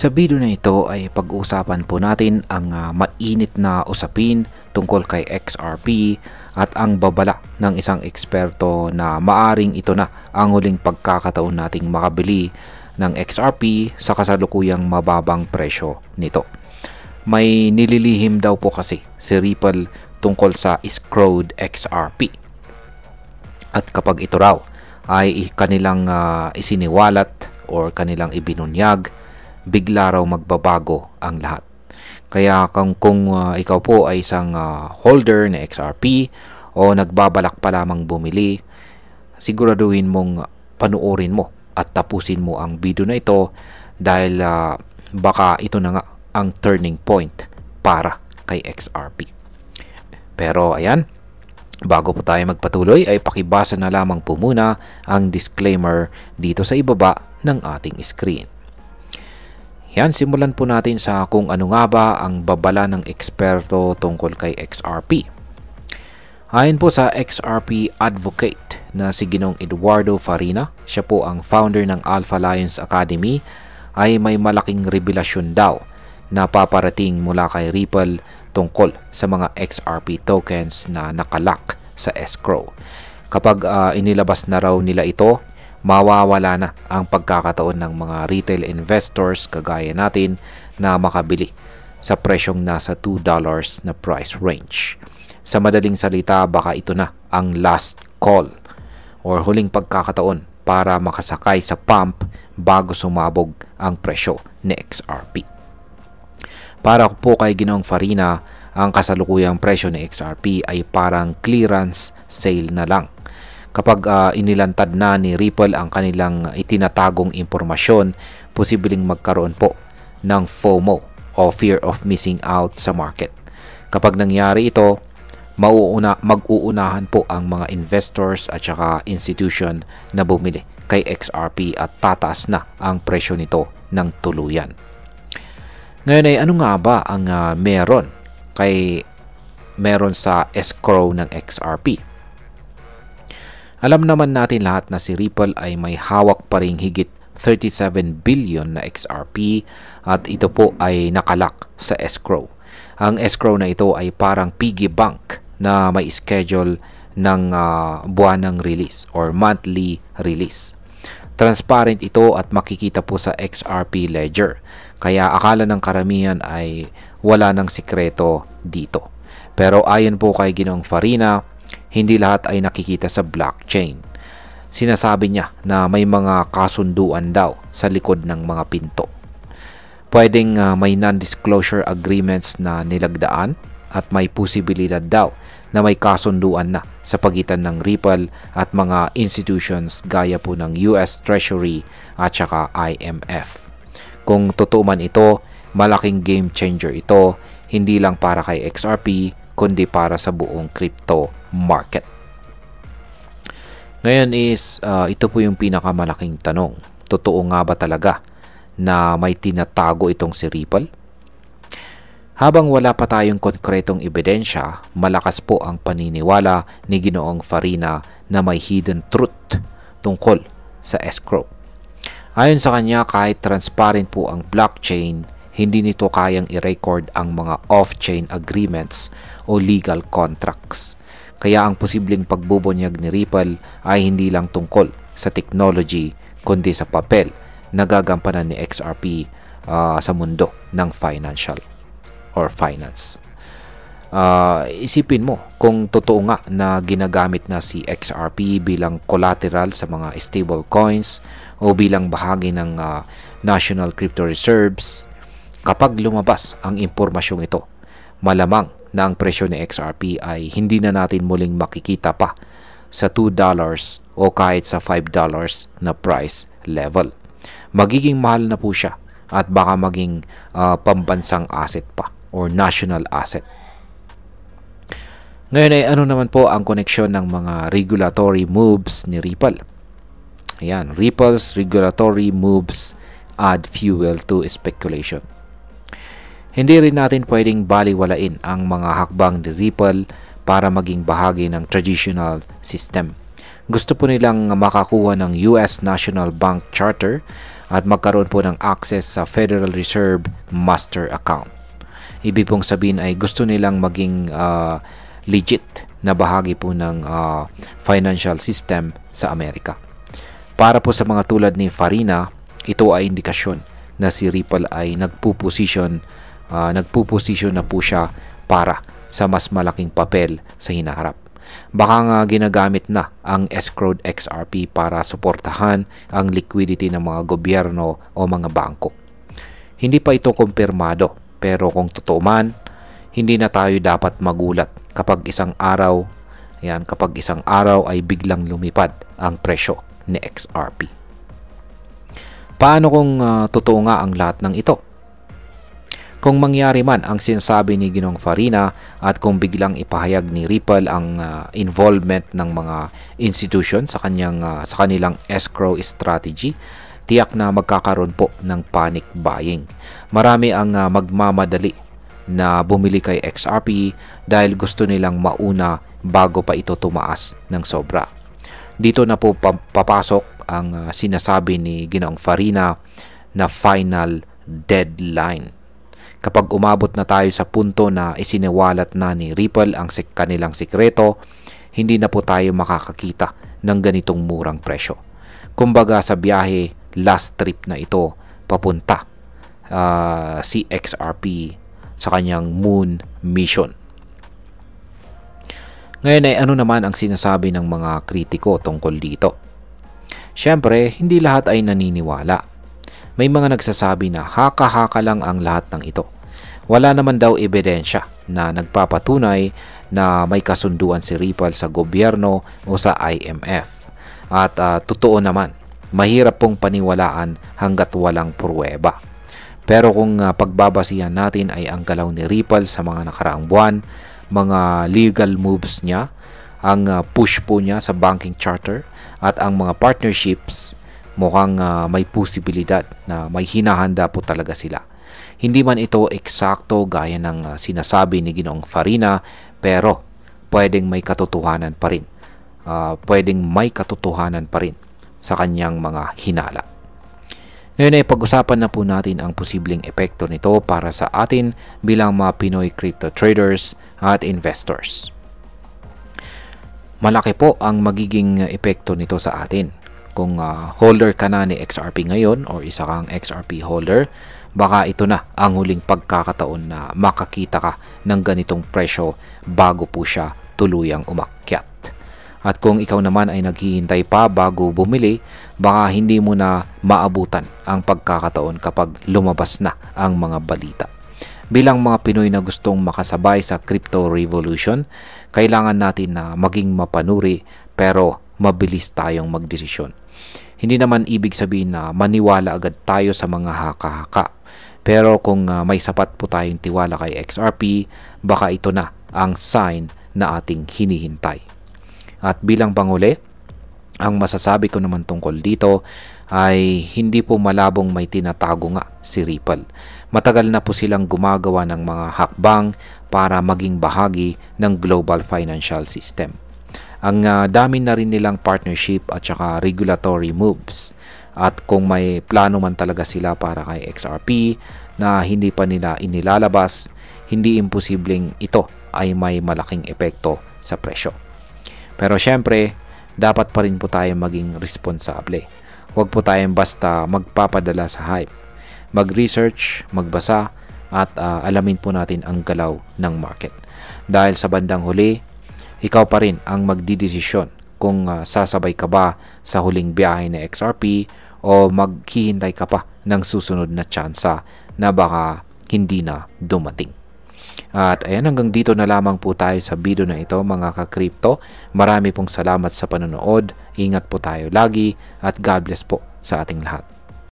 Sa video na ito ay pag-uusapan po natin ang mainit na usapin tungkol kay XRP at ang babala ng isang eksperto na maaring ito na ang huling pagkakataon nating makabili ng XRP sa kasalukuyang mababang presyo nito. May nililihim daw po kasi si Ripple tungkol sa escrowed XRP. At kapag ito raw ay kanilang isiniwalat or kanilang ibinunyag, bigla raw magbabago ang lahat. Kaya kung ikaw po ay isang holder na XRP o nagbabalak pa lamang bumili, siguraduhin mong panuorin mo at tapusin mo ang video na ito dahil baka ito na nga ang turning point para kay XRP. Pero ayan, bago po tayo magpatuloy ay pakibasa na lamang po muna ang disclaimer dito sa ibaba ng ating screen. Yan, simulan po natin sa kung ano nga ba ang babala ng eksperto tungkol kay XRP. Ayon po sa XRP advocate na si Ginong Eduardo Farina, siya po ang founder ng Alpha Lions Academy, ay may malaking revelasyon daw na paparating mula kay Ripple tungkol sa mga XRP tokens na nakalock sa escrow. Kapag inilabas na raw nila ito, mawawala na ang pagkakataon ng mga retail investors kagaya natin na makabili sa presyong nasa $2 na price range. Sa madaling salita, baka ito na ang last call or huling pagkakataon para makasakay sa pump bago sumabog ang presyo ni XRP. Para po kay Ginoong Farina, ang kasalukuyang presyo ni XRP ay parang clearance sale na lang. Kapag inilantad na ni Ripple ang kanilang itinatagong impormasyon, posibleng magkaroon po ng FOMO o fear of missing out sa market. Kapag nangyari ito, mag-uunahan po ang mga investors at saka institution na bumili kay XRP at tataas na ang presyo nito ng tuluyan. Ngayon ay ano nga ba ang meron sa escrow ng XRP? Alam naman natin lahat na si Ripple ay may hawak pa ring higit 37 billion na XRP at ito po ay nakalock sa escrow. Ang escrow na ito ay parang piggy bank na may schedule ng buwanang release or monthly release. Transparent ito at makikita po sa XRP ledger. Kaya akala ng karamihan ay wala ng sikreto dito. Pero ayon po kay Ginoong Farina, hindi lahat ay nakikita sa blockchain. Sinasabi niya na may mga kasunduan daw sa likod ng mga pinto. Pwedeng may non-disclosure agreements na nilagdaan at may posibilidad daw na may kasunduan na sa pagitan ng Ripple at mga institutions gaya po ng US Treasury at saka IMF. Kung totoo man ito, malaking game changer ito, hindi lang para kay XRP kundi para sa buong crypto market. Ngayon is ito po yung pinakamalaking tanong. Totoo nga ba talaga na may tinatago itong si Ripple? Habang wala pa tayong konkretong ebidensya, malakas po ang paniniwala ni Ginoong Farina na may hidden truth tungkol sa escrow. Ayon sa kanya, kahit transparent po ang blockchain, hindi nito kayang i-record ang mga off-chain agreements o legal contracts. Kaya ang posibleng pagbubunyag ni Ripple ay hindi lang tungkol sa technology kundi sa papel na gagampanan ni XRP sa mundo ng financial or finance. Isipin mo kung totoo nga na ginagamit na si XRP bilang collateral sa mga stable coins o bilang bahagi ng national crypto reserves. Kapag lumabas ang impormasyong ito, malamang na ang presyo ni XRP ay hindi na natin muling makikita pa sa $2 o kahit sa $5 na price level. Magiging mahal na po siya at baka maging pambansang asset pa or national asset. Ngayon ay ano naman po ang koneksyon ng mga regulatory moves ni Ripple? Ayan, Ripple's regulatory moves add fuel to speculation. Hindi rin natin pwedeng baliwalain ang mga hakbang ni Ripple para maging bahagi ng traditional system. Gusto po nilang makakuha ng US National Bank Charter at magkaroon po ng access sa Federal Reserve Master Account. Ibig pong sabihin ay gusto nilang maging legit na bahagi po ng financial system sa Amerika. Para po sa mga tulad ni Farina, ito ay indikasyon na si Ripple ay nagpuposisyon na po siya para sa mas malaking papel sa hinaharap. Baka nga ginagamit na ang escrowed XRP para suportahan ang liquidity ng mga gobyerno o mga bangko. Hindi pa ito kumpirmado, pero kung totoo man, hindi na tayo dapat magulat kapag isang araw ay biglang lumipad ang presyo ni XRP. Paano kung totoo nga ang lahat ng ito? Kung mangyari man ang sinasabi ni Ginong Farina at kung biglang ipahayag ni Ripple ang involvement ng mga institution sa kanilang escrow strategy, tiyak na magkakaroon po ng panic buying. Marami ang magmamadali na bumili kay XRP dahil gusto nilang mauna bago pa ito tumaas ng sobra. Dito na po papasok ang sinasabi ni Ginoong Farina na final deadline. Kapag umabot na tayo sa punto na isiniwalat na ni Ripple ang kanilang sikreto, hindi na po tayo makakakita ng ganitong murang presyo. Kumbaga sa biyahe, last trip na ito, papunta si XRP sa kanyang moon mission. Ngayon ay ano naman ang sinasabi ng mga kritiko tungkol dito? Siyempre, hindi lahat ay naniniwala. May mga nagsasabi na haka-haka lang ang lahat ng ito. Wala naman daw ebidensya na nagpapatunay na may kasunduan si Ripple sa gobyerno o sa IMF. At totoo naman, mahirap pong paniwalaan hanggat walang pruweba. Pero kung pagbabasihan natin ay ang galaw ni Ripple sa mga nakaraang buwan, mga legal moves niya, ang push po niya sa banking charter at ang mga partnerships, mukhang may posibilidad na may hinahanda po talaga sila. Hindi man ito eksakto gaya ng sinasabi ni Ginoong Farina, pero pwedeng may katotohanan pa rin. Sa kanyang mga hinala. Ngayon ay pag-usapan na po natin ang posibleng epekto nito para sa atin bilang mga Pinoy crypto traders at investors. Malaki po ang magiging epekto nito sa atin. Kung holder ka na ni XRP ngayon or isa kang XRP holder, baka ito na ang huling pagkakataon na makakita ka ng ganitong presyo bago po siya tuluyang umakyat. At kung ikaw naman ay naghihintay pa bago bumili, baka hindi mo na maabutan ang pagkakataon kapag lumabas na ang mga balita. Bilang mga Pinoy na gustong makasabay sa crypto revolution, kailangan natin na maging mapanuri pero mabilis tayong magdesisyon. Hindi naman ibig sabihin na maniwala agad tayo sa mga haka-haka. Pero kung may sapat po tayong tiwala kay XRP, baka ito na ang sign na ating hinihintay. At bilang panghuli, ang masasabi ko naman tungkol dito ay hindi po malabong may tinatago nga si Ripple. Matagal na po silang gumagawa ng mga hakbang para maging bahagi ng global financial system. Ang dami na rin nilang partnership at saka regulatory moves. At kung may plano man talaga sila para kay XRP na hindi pa nila inilalabas, hindi imposibleng ito ay may malaking epekto sa presyo. Pero syempre, dapat pa rin po tayo maging responsable. Huwag po tayong basta magpapadala sa hype. Mag-research, magbasa, at alamin po natin ang galaw ng market. Dahil sa bandang huli, ikaw pa rin ang magdidesisyon kung sasabay ka ba sa huling biyahe ng XRP o maghihintay ka pa ng susunod na tsansa na baka hindi na dumating. At ayan, hanggang dito na lamang po tayo sa video na ito mga ka-crypto. Marami pong salamat sa panonood. Ingat po tayo lagi at God bless po sa ating lahat.